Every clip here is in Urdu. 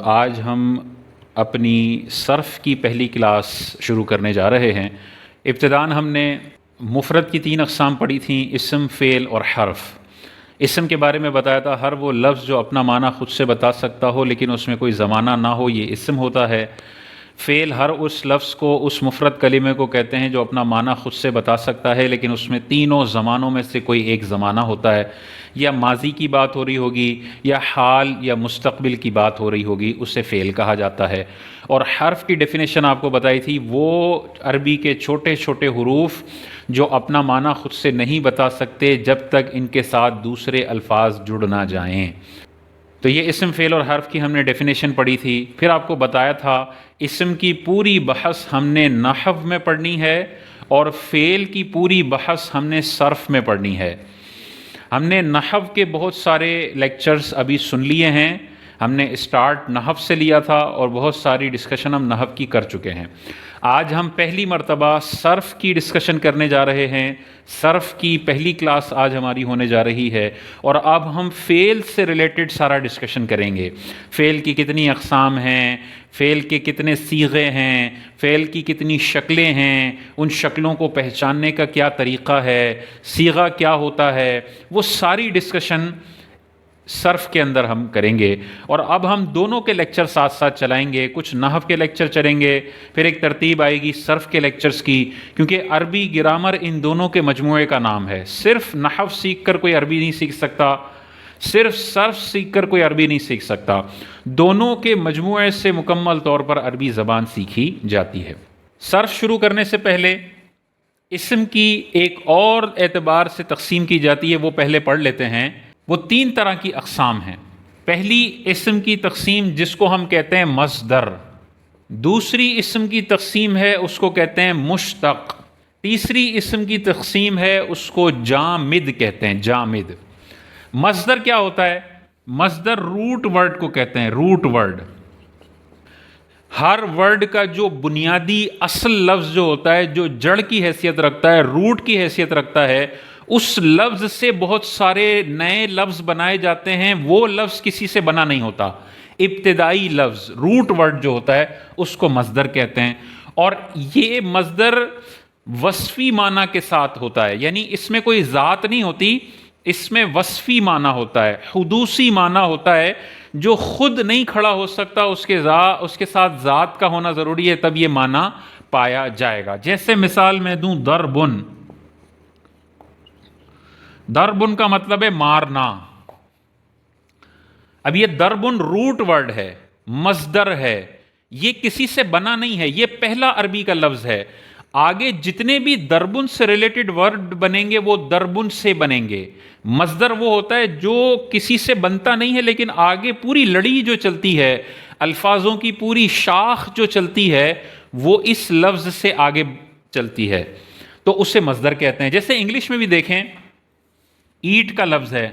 آج ہم اپنی صرف کی پہلی کلاس شروع کرنے جا رہے ہیں۔ ابتداً ہم نے مفرد کی 3 اقسام پڑھی تھیں، اسم، فعل اور حرف۔ اسم کے بارے میں بتایا تھا ہر وہ لفظ جو اپنا معنی خود سے بتا سکتا ہو لیکن اس میں کوئی زمانہ نہ ہو، یہ اسم ہوتا ہے۔ فعل ہر اس لفظ کو، اس مفرد کلمے کو کہتے ہیں جو اپنا معنی خود سے بتا سکتا ہے لیکن اس میں تینوں زمانوں میں سے کوئی ایک زمانہ ہوتا ہے، یا ماضی کی بات ہو رہی ہوگی یا حال یا مستقبل کی بات ہو رہی ہوگی، اسے فعل کہا جاتا ہے۔ اور حرف کی ڈیفینیشن آپ کو بتائی تھی، وہ عربی کے چھوٹے چھوٹے حروف جو اپنا معنی خود سے نہیں بتا سکتے جب تک ان کے ساتھ دوسرے الفاظ جڑ نہ جائیں۔ تو یہ اسم، فعل اور حرف کی ہم نے ڈیفینیشن پڑھی تھی۔ پھر آپ کو بتایا تھا اسم کی پوری بحث ہم نے نحو میں پڑھنی ہے اور فعل کی پوری بحث ہم نے صرف میں پڑھنی ہے۔ ہم نے نحو کے بہت سارے لیکچرز ابھی سن لیے ہیں، ہم نے اسٹارٹ نحو سے لیا تھا اور بہت ساری ڈسکشن ہم نحو کی کر چکے ہیں۔ آج ہم پہلی مرتبہ صرف کی ڈسکشن کرنے جا رہے ہیں۔ صرف کی پہلی کلاس آج ہماری ہونے جا رہی ہے اور اب ہم فعل سے ریلیٹڈ سارا ڈسکشن کریں گے۔ فعل کی کتنی اقسام ہیں، فعل کے کتنے صیغے ہیں، فعل کی کتنی شکلیں ہیں، ان شکلوں کو پہچاننے کا کیا طریقہ ہے، صیغہ کیا ہوتا ہے، وہ ساری ڈسکشن صرف کے اندر ہم کریں گے۔ اور اب ہم دونوں کے لیکچر ساتھ ساتھ چلائیں گے، کچھ نحو کے لیکچر چلیں گے، پھر ایک ترتیب آئے گی صرف کے لیکچرز کی، کیونکہ عربی گرامر ان دونوں کے مجموعے کا نام ہے۔ صرف نحو سیکھ کر کوئی عربی نہیں سیکھ سکتا، صرف صرف سیکھ کر کوئی عربی نہیں سیکھ سکتا، دونوں کے مجموعے سے مکمل طور پر عربی زبان سیکھی جاتی ہے۔ صرف شروع کرنے سے پہلے اسم کی ایک اور اعتبار سے تقسیم کی جاتی ہے، وہ پہلے پڑھ لیتے ہیں۔ وہ 3 طرح کی اقسام ہیں۔ پہلی اسم کی تقسیم جس کو ہم کہتے ہیں مصدر، دوسری اسم کی تقسیم ہے اس کو کہتے ہیں مشتق، تیسری اسم کی تقسیم ہے اس کو جامد کہتے ہیں، جامد۔ مصدر کیا ہوتا ہے؟ مصدر روٹ ورڈ کو کہتے ہیں، روٹ ورڈ۔ ہر ورڈ کا جو بنیادی اصل لفظ جو ہوتا ہے، جو جڑ کی حیثیت رکھتا ہے، روٹ کی حیثیت رکھتا ہے، اس لفظ سے بہت سارے نئے لفظ بنائے جاتے ہیں۔ وہ لفظ کسی سے بنا نہیں ہوتا۔ ابتدائی لفظ روٹ ورڈ جو ہوتا ہے اس کو مصدر کہتے ہیں، اور یہ مصدر وصفی معنی کے ساتھ ہوتا ہے، یعنی اس میں کوئی ذات نہیں ہوتی، اس میں وصفی معنی ہوتا ہے، حدوثی معنی ہوتا ہے، جو خود نہیں کھڑا ہو سکتا، اس کے ساتھ ذات کا ہونا ضروری ہے، تب یہ معنی پایا جائے گا۔ جیسے مثال میں دوں، ضربن، ضربن کا مطلب ہے مارنا۔ اب یہ ضربن روٹ ورڈ ہے، مصدر ہے، یہ کسی سے بنا نہیں ہے، یہ پہلا عربی کا لفظ ہے۔ آگے جتنے بھی ضربن سے ریلیٹڈ ورڈ بنیں گے وہ ضربن سے بنیں گے۔ مصدر وہ ہوتا ہے جو کسی سے بنتا نہیں ہے لیکن آگے پوری لڑی جو چلتی ہے، الفاظوں کی پوری شاخ جو چلتی ہے، وہ اس لفظ سے آگے چلتی ہے، تو اسے مصدر کہتے ہیں۔ جیسے انگلش میں بھی دیکھیں، ایٹ کا لفظ ہے،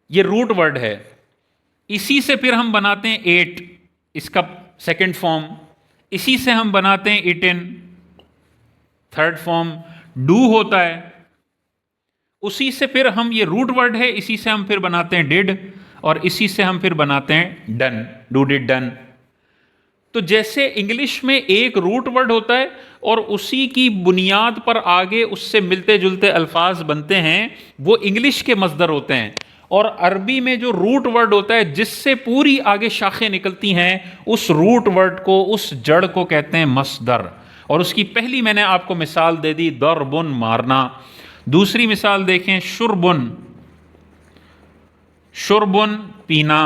یہ روٹ ورڈ ہے، اسی سے پھر ہم بناتے ہیں ایٹ، اس کا سیکنڈ فارم، اسی سے ہم بناتے ہیں ایٹن، تھرڈ فارم، ڈو ہوتا ہے، اسی سے پھر ہم، یہ روٹ ورڈ ہے، اسی سے ہم پھر بناتے ہیں ڈڈ، اور اسی سے ہم پھر بناتے ہیں ڈن، ڈو ڈڈ ڈن۔ تو جیسے انگلش میں ایک روٹ ورڈ ہوتا ہے اور اسی کی بنیاد پر آگے اس سے ملتے جلتے الفاظ بنتے ہیں، وہ انگلش کے مصدر ہوتے ہیں، اور عربی میں جو روٹ ورڈ ہوتا ہے جس سے پوری آگے شاخیں نکلتی ہیں، اس روٹ ورڈ کو، اس جڑ کو کہتے ہیں مصدر۔ اور اس کی پہلی میں نے آپ کو مثال دے دی، ضربن، مارنا۔ دوسری مثال دیکھیں، شربن، شربن، پینا۔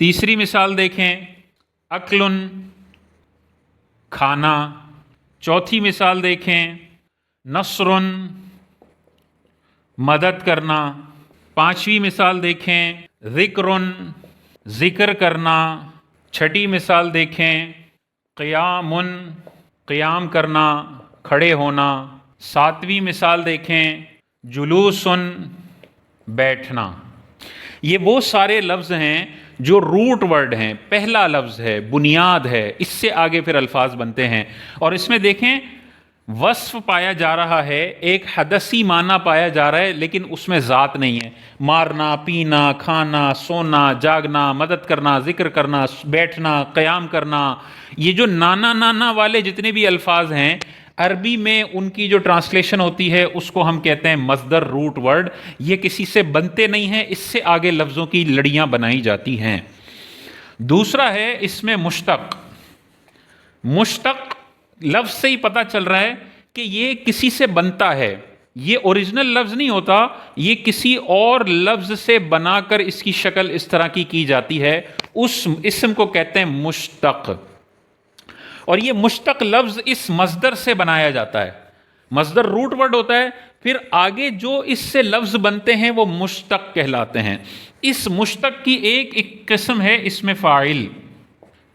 تیسری مثال دیکھیں، اکلن، کھانا۔ چوتھی مثال دیکھیں، نصرن، مدد کرنا۔ پانچویں مثال دیکھیں، ذکرن، ذکر کرنا۔ چھٹی مثال دیکھیں، قیامن، قیام کرنا، کھڑے ہونا۔ ساتویں مثال دیکھیں، جلوسن، بیٹھنا۔ یہ وہ سارے لفظ ہیں جو روٹ ورڈ ہیں، پہلا لفظ ہے، بنیاد ہے، اس سے آگے پھر الفاظ بنتے ہیں۔ اور اس میں دیکھیں وصف پایا جا رہا ہے، ایک حدثی معنی پایا جا رہا ہے، لیکن اس میں ذات نہیں ہے۔ مارنا، پینا، کھانا، سونا، جاگنا، مدد کرنا، ذکر کرنا، بیٹھنا، قیام کرنا، یہ جو نانا نانا والے جتنے بھی الفاظ ہیں، عربی میں ان کی جو ٹرانسلیشن ہوتی ہے اس کو ہم کہتے ہیں مصدر روٹ ورڈ۔ یہ کسی سے بنتے نہیں ہیں، اس سے آگے لفظوں کی لڑیاں بنائی جاتی ہیں۔ دوسرا ہے اس میں مشتق۔ مشتق لفظ سے ہی پتہ چل رہا ہے کہ یہ کسی سے بنتا ہے، یہ اوریجنل لفظ نہیں ہوتا، یہ کسی اور لفظ سے بنا کر اس کی شکل اس طرح کی جاتی ہے، اس اسم کو کہتے ہیں مشتق۔ اور یہ مشتق لفظ اس مصدر سے بنایا جاتا ہے، مصدر روٹ ورڈ ہوتا ہے، پھر آگے جو اس سے لفظ بنتے ہیں وہ مشتق کہلاتے ہیں۔ اس مشتق کی ایک قسم ہے اس میں فاعل،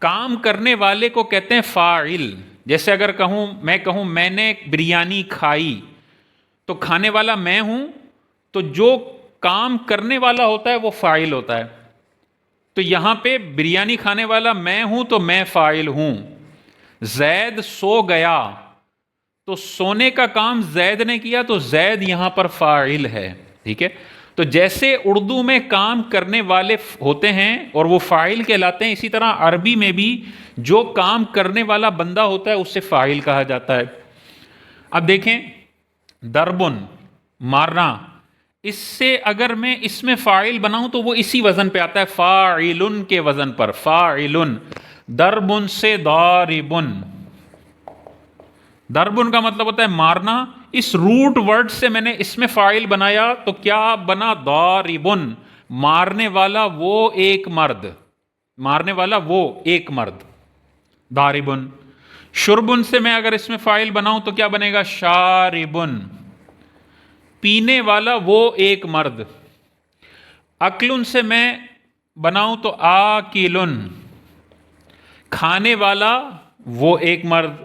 کام کرنے والے کو کہتے ہیں فاعل۔ جیسے اگر کہوں میں نے بریانی کھائی، تو کھانے والا میں ہوں، تو جو کام کرنے والا ہوتا ہے وہ فاعل ہوتا ہے۔ تو یہاں پہ بریانی کھانے والا میں ہوں تو میں فاعل ہوں۔ زید سو گیا، تو سونے کا کام زید نے کیا تو زید یہاں پر فاعل ہے، ٹھیک ہے۔ تو جیسے اردو میں کام کرنے والے ہوتے ہیں اور وہ فاعل کہلاتے ہیں، اسی طرح عربی میں بھی جو کام کرنے والا بندہ ہوتا ہے اسے فاعل کہا جاتا ہے۔ اب دیکھیں، دربن مارنا، اس سے اگر میں اس میں فاعل بناؤں تو وہ اسی وزن پہ آتا ہے، فاعلن کے وزن پر، فاعلن۔ دربن سے داربن، دربن کا مطلب ہوتا ہے مارنا، اس روٹ ورڈ سے میں نے اس میں فاعل بنایا تو کیا بنا؟ داربن، مارنے والا وہ ایک مرد، مارنے والا وہ ایک مرد، داربن۔ شربن سے میں اگر اس میں فاعل بناؤں تو کیا بنے گا؟ شاربن، پینے والا وہ ایک مرد۔ اکلن سے میں بناؤں تو آکلن، کھانے والا وہ ایک مرد۔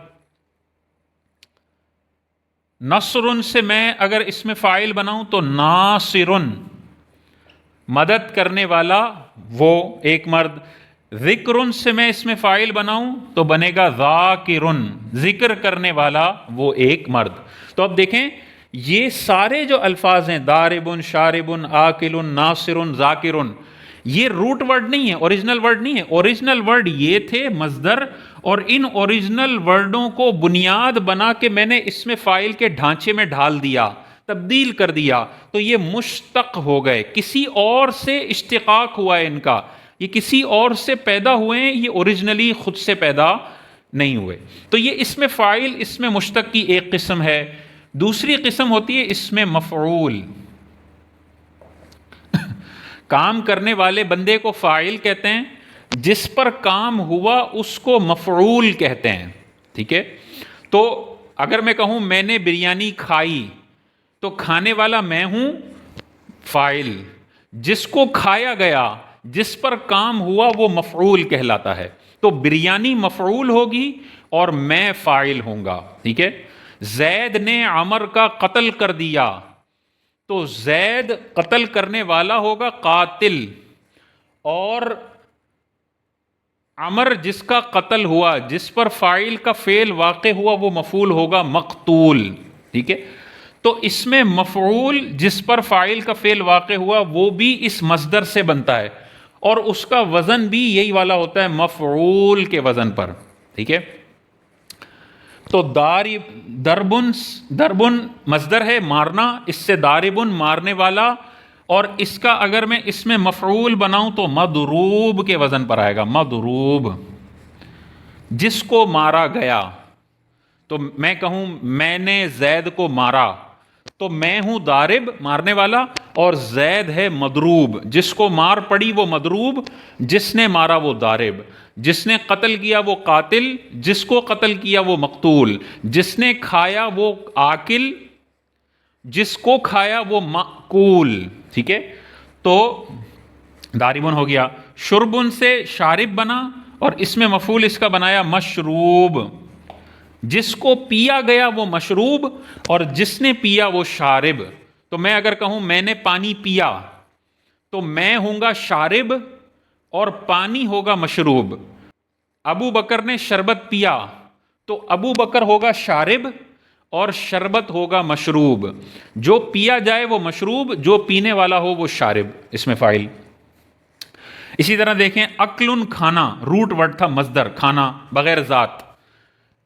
نصرن سے میں اگر اس میں فاعل بناؤں تو ناصرن، مدد کرنے والا وہ ایک مرد۔ ذکرن سے میں اس میں فاعل بناؤں تو بنے گا ذاکرن، ذکر کرنے والا وہ ایک مرد۔ تو اب دیکھیں یہ سارے جو الفاظ ہیں، داربن، شاربن، آکلن، ناصرن، ذاکرن، یہ روٹ ورڈ نہیں ہے، اوریجنل ورڈ نہیں ہے۔ اوریجنل ورڈ یہ تھے مصدر، اور ان اوریجنل ورڈوں کو بنیاد بنا کے میں نے اس میں فاعل کے ڈھانچے میں ڈھال دیا، تبدیل کر دیا، تو یہ مشتق ہو گئے، کسی اور سے اشتقاق ہوا ہے ان کا، یہ کسی اور سے پیدا ہوئے ہیں، یہ اوریجنلی خود سے پیدا نہیں ہوئے۔ تو یہ اس میں فاعل، اس میں مشتق کی ایک قسم ہے۔ دوسری قسم ہوتی ہے اس میں مفعول۔ کام کرنے والے بندے کو فاعل کہتے ہیں، جس پر کام ہوا اس کو مفعول کہتے ہیں، ٹھیک ہے۔ تو اگر میں کہوں میں نے بریانی کھائی، تو کھانے والا میں ہوں، فاعل، جس کو کھایا گیا، جس پر کام ہوا وہ مفعول کہلاتا ہے۔ تو بریانی مفعول ہوگی اور میں فاعل ہوں گا، ٹھیک ہے۔ زید نے عمر کا قتل کر دیا، تو زید قتل کرنے والا ہوگا، قاتل، اور عمر جس کا قتل ہوا، جس پر فاعل کا فعل واقع ہوا، وہ مفعول ہوگا، مقتول، ٹھیک ہے۔ تو اس میں مفعول جس پر فاعل کا فعل واقع ہوا وہ بھی اس مصدر سے بنتا ہے، اور اس کا وزن بھی یہی والا ہوتا ہے، مفعول کے وزن پر، ٹھیک ہے۔ تو دربن مصدر ہے مارنا، اس سے داربن مارنے والا، اور اس کا اگر میں اس میں مفعول بناؤں تو مضروب کے وزن پر آئے گا، مضروب، جس کو مارا گیا۔ تو میں کہوں میں نے زید کو مارا، تو میں ہوں دارب، مارنے والا، اور زید ہے مضروب، جس کو مار پڑی وہ مضروب، جس نے مارا وہ دارب، جس نے قتل کیا وہ قاتل، جس کو قتل کیا وہ مقتول، جس نے کھایا وہ آکل، جس کو کھایا وہ مأکول، ٹھیک ہے۔ تو داربن ہو گیا۔ شربن سے شارب بنا، اور اس میں مفعول اس کا بنایا مشروب، جس کو پیا گیا وہ مشروب، اور جس نے پیا وہ شارب۔ تو میں اگر کہوں میں نے پانی پیا، تو میں ہوں گا شارب اور پانی ہوگا مشروب۔ ابو بکر نے شربت پیا، تو ابو بکر ہوگا شارب اور شربت ہوگا مشروب، جو پیا جائے وہ مشروب، جو پینے والا ہو وہ شارب، اس میں فاعل۔ اسی طرح دیکھیں اکلن کھانا، روٹ ورڈ تھا مصدر کھانا بغیر ذات،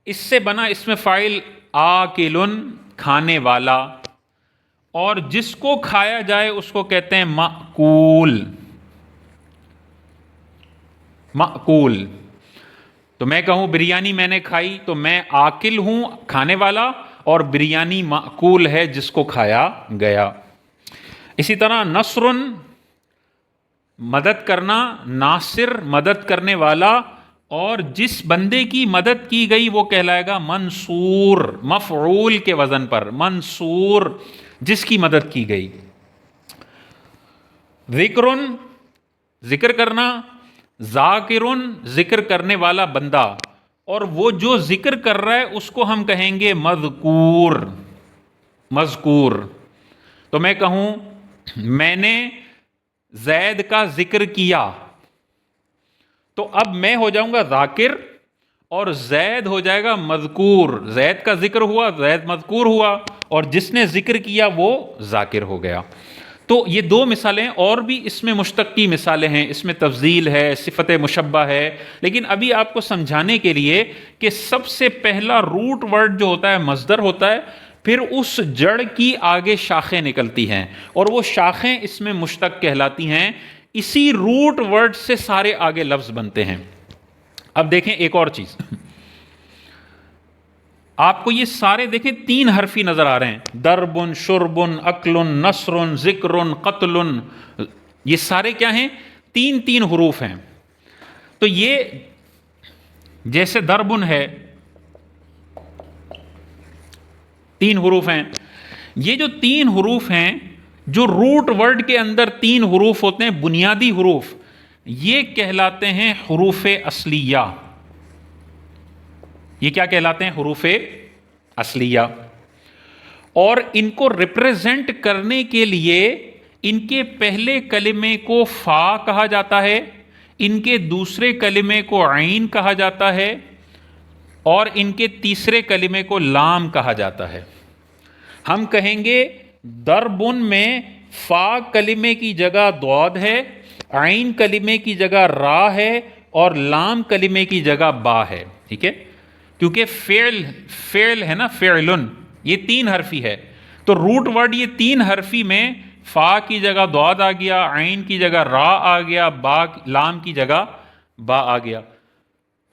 اس سے بنا اس میں فاعل آکلن کھانے والا، اور جس کو کھایا جائے اس کو کہتے ہیں مأکول، مأکول۔ تو میں کہوں بریانی میں نے کھائی تو میں آکل ہوں کھانے والا، اور بریانی مأکول ہے جس کو کھایا گیا۔ اسی طرح نصر مدد کرنا، ناصر مدد کرنے والا، اور جس بندے کی مدد کی گئی وہ کہلائے گا منصور، مفعول کے وزن پر، منصور جس کی مدد کی گئی۔ ذکر ذکر کرنا، ذاکر ذکر کرنے والا بندہ، اور وہ جو ذکر کر رہا ہے اس کو ہم کہیں گے مذکور، مذکور۔ تو میں کہوں میں نے زید کا ذکر کیا، تو اب میں ہو جاؤں گا ذاکر اور زید ہو جائے گا مذکور، زید کا ذکر ہوا، زید مذکور ہوا، اور جس نے ذکر کیا وہ ذاکر ہو گیا۔ تو یہ دو مثالیں، اور بھی اس میں مشتق کی مثالیں ہیں، اس میں تفضیل ہے، صفت مشبہ ہے، لیکن ابھی آپ کو سمجھانے کے لیے کہ سب سے پہلا روٹ ورڈ جو ہوتا ہے مصدر ہوتا ہے، پھر اس جڑ کی آگے شاخیں نکلتی ہیں، اور وہ شاخیں اس میں مشتق کہلاتی ہیں، اسی روٹ ورڈ سے سارے آگے لفظ بنتے ہیں۔ اب دیکھیں ایک اور چیز، آپ کو یہ سارے دیکھیں تین حرفی نظر آ رہے ہیں، دربن، شربن، اکلن، نصرن، ذکرن، قتلن، یہ سارے کیا ہیں؟ تین تین حروف ہیں۔ تو یہ جیسے دربن ہے، تین حروف ہیں، یہ جو تین حروف ہیں، جو روٹ ورڈ کے اندر تین حروف ہوتے ہیں بنیادی حروف، یہ کہلاتے ہیں حروف اصلیہ۔ یہ کیا کہلاتے ہیں؟ حروف اصلیہ۔ اور ان کو ریپریزنٹ کرنے کے لیے ان کے پہلے کلمے کو فا کہا جاتا ہے، ان کے دوسرے کلمے کو عین کہا جاتا ہے، اور ان کے تیسرے کلمے کو لام کہا جاتا ہے۔ ہم کہیں گے دربن میں فا کلمے کی جگہ ضاد ہے، عین کلمے کی جگہ را ہے، اور لام کلمے کی جگہ با ہے، ٹھیک ہے؟ کیونکہ فعل ہے نا، فعلن، یہ تین حرفی ہے، تو روٹ ورڈ یہ تین حرفی میں فا کی جگہ ضاد آ گیا، عین کی جگہ را آ گیا، لام کی جگہ با آ گیا۔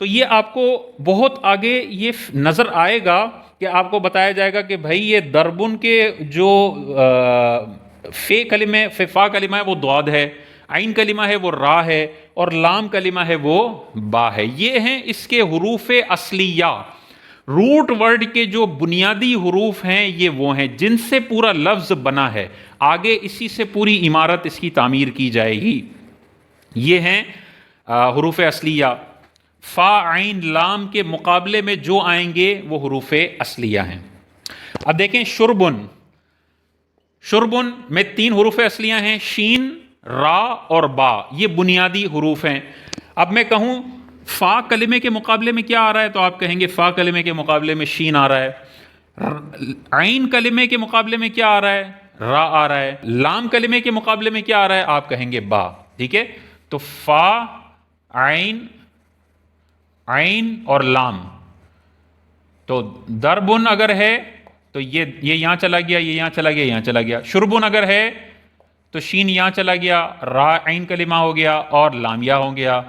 تو یہ آپ کو بہت آگے یہ نظر آئے گا کہ آپ کو بتایا جائے گا کہ بھائی یہ دربن کے جو فا کلمہ ہے وہ ضاد ہے، عین کلمہ ہے وہ را ہے، اور لام کلمہ ہے وہ با ہے۔ یہ ہیں اس کے حروف اصلیہ، روٹ ورڈ کے جو بنیادی حروف ہیں، یہ وہ ہیں جن سے پورا لفظ بنا ہے، آگے اسی سے پوری عمارت اس کی تعمیر کی جائے گی۔ یہ ہیں حروف اصلیہ۔ فا عین لام کے مقابلے میں جو آئیں گے وہ حروف اصلیہ ہیں۔ اب دیکھیں شربن، شربن میں تین حروف اصلیہ ہیں، شین، را اور با، یہ بنیادی حروف ہیں۔ اب میں کہوں فا کلمے کے مقابلے میں کیا آ رہا ہے، تو آپ کہیں گے فا کلمے کے مقابلے میں شین آ رہا ہے، عین کلمے کے مقابلے میں کیا آ رہا ہے، را آ رہا ہے، لام کلمے کے مقابلے میں کیا آ رہا ہے، آپ کہیں گے با، ٹھیک ہے؟ تو فا، عین، عین اور لام۔ تو دربن اگر ہے تو یہ یہاں چلا گیا، یہ یہاں چلا گیا، یہاں چلا گیا۔ شربن اگر ہے تو شین یہاں چلا گیا، را عین کلمہ ہو گیا، اور لامیا ہو گیا۔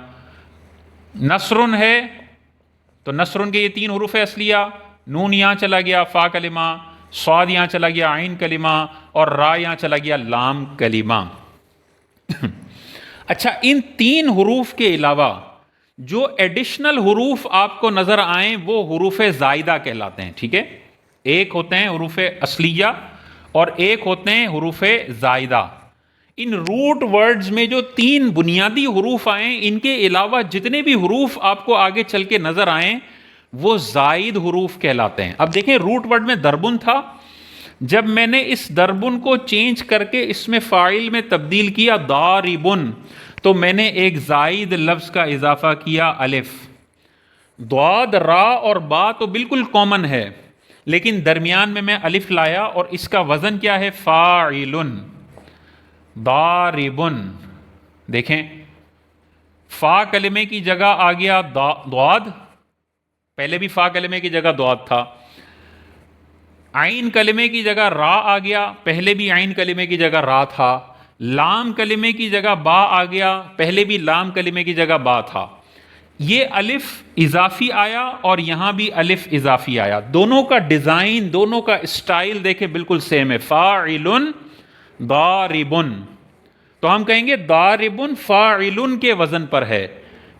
نصرن ہے تو نصرن کے یہ تین حروف اصلیہ، نون یہاں چلا گیا، فا کلمہ، صاد یہاں چلا گیا، عین کلمہ، اور را یہاں چلا گیا، لام کلمہ۔ اچھا، ان تین حروف کے علاوہ جو ایڈیشنل حروف آپ کو نظر آئیں وہ حروف زائدہ کہلاتے ہیں، ٹھیک ہے؟ ایک ہوتے ہیں حروف اصلیہ اور ایک ہوتے ہیں حروف زائدہ۔ ان روٹ ورڈز میں جو تین بنیادی حروف آئیں، ان کے علاوہ جتنے بھی حروف آپ کو آگے چل کے نظر آئیں وہ زائد حروف کہلاتے ہیں۔ اب دیکھیں روٹ ورڈ میں دربن تھا، جب میں نے اس دربن کو چینج کر کے اس میں فاعل میں تبدیل کیا داربن، تو میں نے ایک زائد لفظ کا اضافہ کیا، الف۔ ضاد، را اور با تو بالکل کامن ہے، لیکن درمیان میں الف لایا اور اس کا وزن کیا ہے؟ فاعل ضارب. دیکھیں فا کلمے کی جگہ آ گیا ضاد، پہلے بھی فا کلمے کی جگہ ضاد تھا. عین کلمے کی جگہ را آ گیا، پہلے بھی عین کلمے کی جگہ را تھا. لام کلمے کی جگہ با آ گیا، پہلے بھی لام کلمے کی جگہ با تھا. یہ الف اضافی آیا اور یہاں بھی الف اضافی آیا. دونوں کا ڈیزائن، دونوں کا اسٹائل دیکھیں بالکل سیم ہے. فاعل ضارب، تو ہم کہیں گے ضارب فاعل کے وزن پر ہے.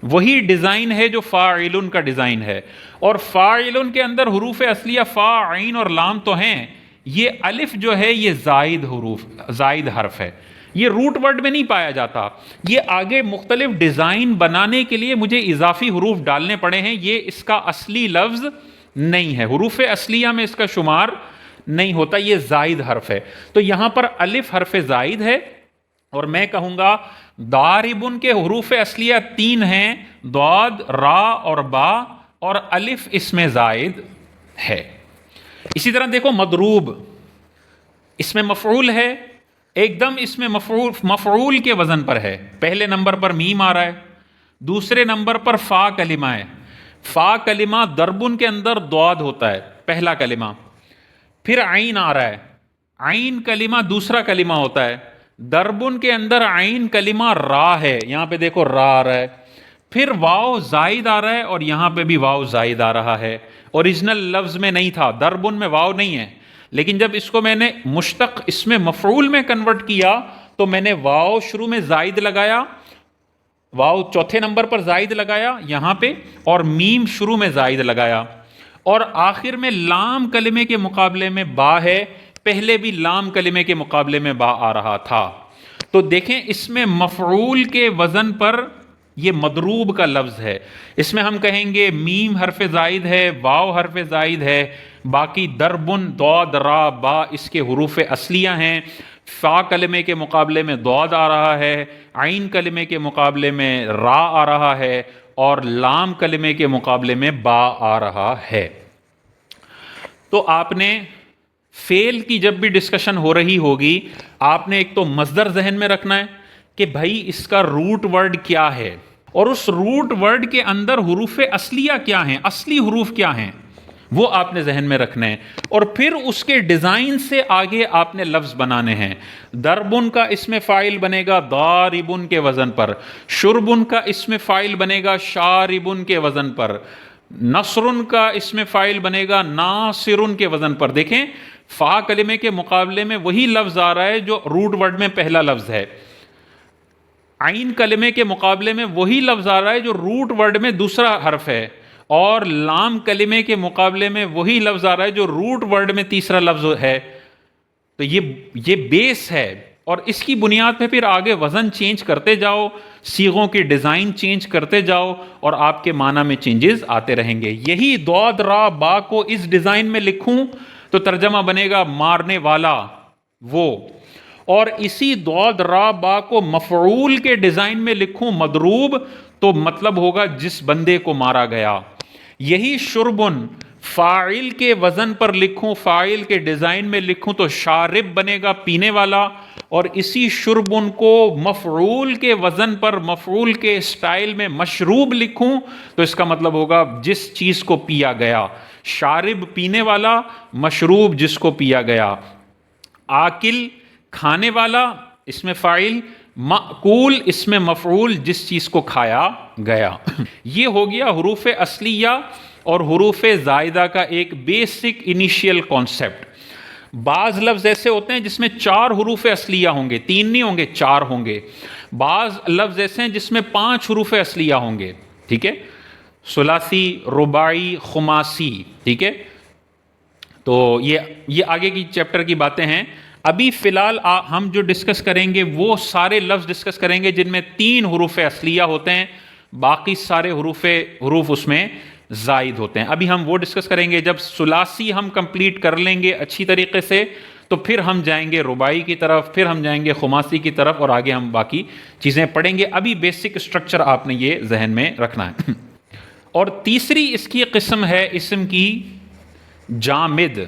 وہی ڈیزائن ہے جو فاعل کا ڈیزائن ہے. اور فاعل کے اندر حروف اصلیہ فا، عین اور لام تو ہیں. یہ الف جو ہے یہ زائد حرف ہے. یہ روٹ ورڈ میں نہیں پایا جاتا. یہ آگے مختلف ڈیزائن بنانے کے لیے مجھے اضافی حروف ڈالنے پڑے ہیں. یہ اس کا اصلی لفظ نہیں ہے، حروف اصلیہ میں اس کا شمار نہیں ہوتا، یہ زائد حرف ہے. تو یہاں پر الف حرف زائد ہے، اور میں کہوں گا ضاربن کے حروف اصلیہ 3 ہیں، ضاد، را اور با، اور الف اس میں زائد ہے. اسی طرح دیکھو مضروب، اس میں مفعول ہے، ایک دم اس میں مفعول کے وزن پر ہے. پہلے نمبر پر میم آ رہا ہے، دوسرے نمبر پر فا کلمہ ہے. فا کلمہ ضربن کے اندر ضاد ہوتا ہے پہلا کلمہ، پھر عین آ رہا ہے، عین کلمہ دوسرا کلمہ ہوتا ہے. ضربن کے اندر عین کلمہ را ہے، یہاں پہ دیکھو را آ رہا ہے، پھر واو زائد آ رہا ہے اور یہاں پہ بھی واو زائد آ رہا ہے. اوریجنل لفظ میں نہیں تھا، ضربن میں واو نہیں ہے، لیکن جب اس کو میں نے مشتق اس میں مفعول میں کنورٹ کیا تو میں نے واو شروع میں زائد لگایا، واو چوتھے نمبر پر زائد لگایا یہاں پہ، اور میم شروع میں زائد لگایا، اور آخر میں لام کلمے کے مقابلے میں با ہے، پہلے بھی لام کلمے کے مقابلے میں با آ رہا تھا. تو دیکھیں اس میں مفعول کے وزن پر یہ مضروب کا لفظ ہے. اس میں ہم کہیں گے میم حرف زائد ہے، واو حرف زائد ہے، باقی ضربن، ضاد، را، با اس کے حروف اصلیہ ہیں. فا کلمے کے مقابلے میں ضاد آ رہا ہے، عین کلمے کے مقابلے میں را آ رہا ہے، اور لام کلمے کے مقابلے میں با آ رہا ہے. تو آپ نے فعل کی جب بھی ڈسکشن ہو رہی ہوگی، آپ نے ایک تو مصدر ذہن میں رکھنا ہے کہ بھائی اس کا روٹ ورڈ کیا ہے، اور اس روٹ ورڈ کے اندر حروف اصلیہ کیا ہیں، اصلی حروف کیا ہیں، وہ آپ نے ذہن میں رکھنا ہے. اور پھر اس کے ڈیزائن سے آگے آپ نے لفظ بنانے ہیں. ضربن کا اسم فاعل بنے گا ضاربن کے وزن پر، شربن کا اسم فاعل بنے گا شاربن کے وزن پر، نصرن کا اسم فاعل بنے گا ناصرن کے وزن پر. دیکھیں فا کلمے کے مقابلے میں وہی لفظ آ رہا ہے جو روٹ ورڈ میں پہلا لفظ ہے، عین کلمے کے مقابلے میں وہی لفظ آ رہا ہے جو روٹ ورڈ میں دوسرا حرف ہے، اور لام کلمے کے مقابلے میں وہی لفظ آ رہا ہے جو روٹ ورڈ میں تیسرا لفظ ہے. تو یہ بیس ہے، اور اس کی بنیاد پہ پھر آگے وزن چینج کرتے جاؤ، صیغوں کی ڈیزائن چینج کرتے جاؤ، اور آپ کے معنی میں چینجز آتے رہیں گے. یہی ضاد، را، با کو اس ڈیزائن میں لکھوں تو ترجمہ بنے گا مارنے والا وہ، اور اسی ضاد، را، با کو مفعول کے ڈیزائن میں لکھوں مضروب تو مطلب ہوگا جس بندے کو مارا گیا. یہی شربن فاعل کے وزن پر لکھوں، فاعل کے ڈیزائن میں لکھوں تو شارب بنے گا پینے والا، اور اسی شربن کو مفعول کے وزن پر، مفعول کے سٹائل میں مشروب لکھوں تو اس کا مطلب ہوگا جس چیز کو پیا گیا. شارب پینے والا، مشروب جس کو پیا گیا. آکل کھانے والا اس میں فاعل، مأکول اس میں مفعول جس چیز کو کھایا گیا. یہ ہو گیا حروف اصلیہ اور حروف زائدہ کا ایک بیسک انیشیل کانسیپٹ. بعض لفظ ایسے ہوتے ہیں جس میں 4 حروف اصلیہ ہوں گے، 3 نہیں ہوں گے، 4 ہوں گے. بعض لفظ ایسے ہیں جس میں 5 حروف اصلیہ ہوں گے، ٹھیک ہے، ثلاثی، رباعی، خماسی، ٹھیک ہے. تو یہ آگے کی چیپٹر کی باتیں ہیں. ابھی فی الحال ہم جو ڈسکس کریں گے وہ سارے لفظ ڈسکس کریں گے جن میں 3 حروف اصلیہ ہوتے ہیں، باقی سارے حروف اس میں زائد ہوتے ہیں. ابھی ہم وہ ڈسکس کریں گے. جب ثلاثی ہم کمپلیٹ کر لیں گے اچھی طریقے سے تو پھر ہم جائیں گے رباعی کی طرف، پھر ہم جائیں گے خماسی کی طرف، اور آگے ہم باقی چیزیں پڑھیں گے. ابھی بیسک اسٹرکچر آپ نے یہ ذہن میں رکھنا ہے. اور تیسری اس کی قسم ہے اسم کی جامد،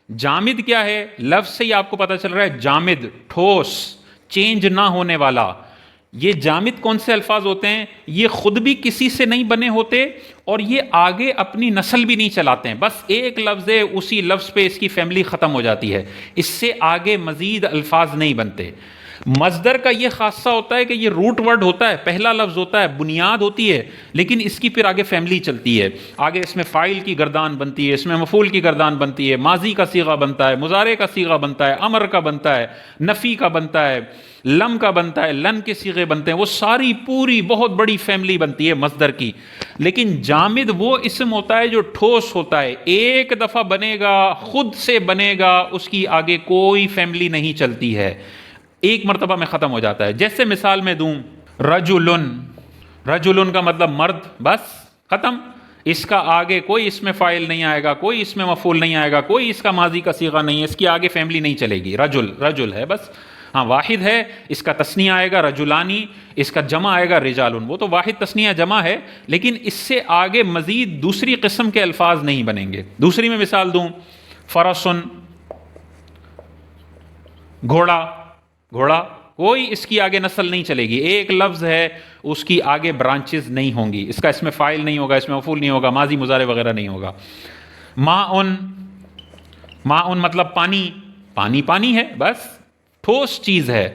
جامد کیا ہے؟ لفظ سے ہی آپ کو پتہ چل رہا ہے جامد، ٹھوس، چینج نہ ہونے والا۔ یہ جامد کون سے الفاظ ہوتے ہیں؟ یہ خود بھی کسی سے نہیں بنے ہوتے اور یہ آگے اپنی نسل بھی نہیں چلاتے ہیں، بس ایک لفظ ہے، اسی لفظ پہ اس کی فیملی ختم ہو جاتی ہے، اس سے آگے مزید الفاظ نہیں بنتے۔ مصدر کا یہ خاصہ ہوتا ہے کہ یہ روٹ ورڈ ہوتا ہے، پہلا لفظ ہوتا ہے، بنیاد ہوتی ہے، لیکن اس کی پھر آگے فیملی چلتی ہے، آگے اس میں فاعل کی گردان بنتی ہے، اس میں مفعول کی گردان بنتی ہے، ماضی کا صیغہ بنتا ہے، مضارع کا صیغہ بنتا ہے، امر کا بنتا ہے، نفی کا بنتا ہے، لم کا بنتا ہے، لن کے صیغے بنتے ہیں، وہ ساری پوری بہت بڑی فیملی بنتی ہے مصدر کی۔ لیکن جامد وہ اسم ہوتا ہے جو ٹھوس ہوتا ہے، ایک دفعہ بنے گا، خود سے بنے گا، اس کی آگے کوئی فیملی نہیں چلتی ہے، ایک مرتبہ میں ختم ہو جاتا ہے۔ جیسے مثال میں دوں، رجلن، رجلن کا مطلب مرد، بس ختم، اس کا آگے کوئی اس میں فاعل نہیں آئے گا، کوئی اس میں مفعول نہیں آئے گا، کوئی اس کا ماضی کا صیغہ نہیں ہے، اس کی آگے فیملی نہیں چلے گی، رجل رجل ہے بس۔ ہاں واحد ہے، اس کا تثنیہ آئے گا رجلانی، اس کا جمع آئے گا رجالن، وہ تو واحد تثنیہ جمع ہے، لیکن اس سے آگے مزید دوسری قسم کے الفاظ نہیں بنیں گے۔ دوسری میں مثال دوں، فرسن، گھوڑا، گھوڑا، کوئی اس کی آگے نسل نہیں چلے گی، ایک لفظ ہے، اس کی آگے برانچز نہیں ہوں گی، اس کا اس میں فاعل نہیں ہوگا، اس میں مفعول نہیں ہوگا، ماضی مضارع وغیرہ نہیں ہوگا۔ ماءن، ماءن مطلب پانی، پانی پانی ہے، بس ٹھوس چیز ہے،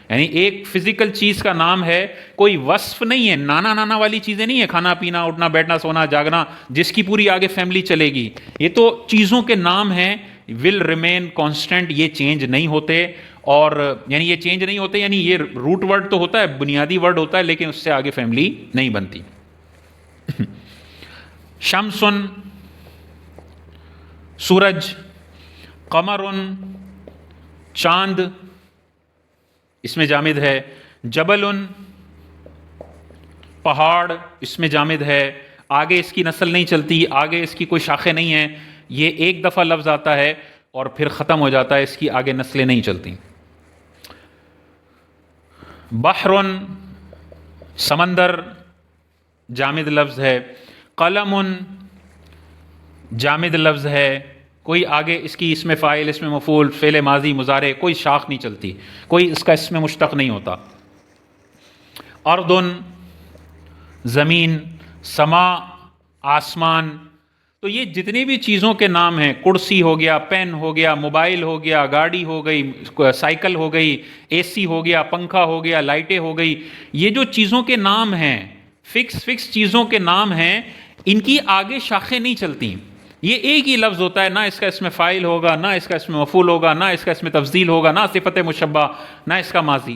یعنی ایک فزیکل چیز کا نام ہے، کوئی وصف نہیں ہے، نانا نانا والی چیزیں نہیں ہے، کھانا پینا اٹھنا بیٹھنا سونا جاگنا جس کی پوری آگے فیملی چلے گی، یہ تو چیزوں کے نام ہیں، ول ریمین کانسٹنٹ، یہ چینج نہیں ہوتے، اور یعنی یہ چینج نہیں ہوتے، یعنی یہ روٹ ورڈ تو ہوتا ہے، بنیادی ورڈ ہوتا ہے، لیکن اس سے آگے فیملی نہیں بنتی۔ شمسن، سورج، قمرن، چاند، اس میں جامد ہے، جبلن، پہاڑ، اس میں جامد ہے، آگے اس کی نسل نہیں چلتی، آگے اس کی کوئی شاخیں نہیں ہیں، یہ ایک دفعہ لفظ آتا ہے اور پھر ختم ہو جاتا ہے، اس کی آگے نسلیں نہیں چلتی۔ بحرن، سمندر، جامد لفظ ہے۔ قلم، جامد لفظ ہے، کوئی آگے اس کی اس میں فاعل، اس میں مفعول، فعل ماضی مضارع، کوئی شاخ نہیں چلتی، کوئی اس کا اس میں مشتق نہیں ہوتا۔ اردن، زمین، سما، آسمان، تو یہ جتنی بھی چیزوں کے نام ہیں، کرسی ہو گیا، پین ہو گیا، موبائل ہو گیا، گاڑی ہو گئی، سائیکل ہو گئی، اے سی ہو گیا، پنکھا ہو گیا، لائٹیں ہو گئی، یہ جو چیزوں کے نام ہیں، فکس چیزوں کے نام ہیں، ان کی آگے شاخیں نہیں چلتی، یہ ایک ہی لفظ ہوتا ہے، نہ اس کا اس میں فاعل ہوگا، نہ اس کا اس میں مفعول ہوگا، نہ اس کا اس میں تفضیل ہوگا، نہ صفت مشبہ، نہ اس کا ماضی،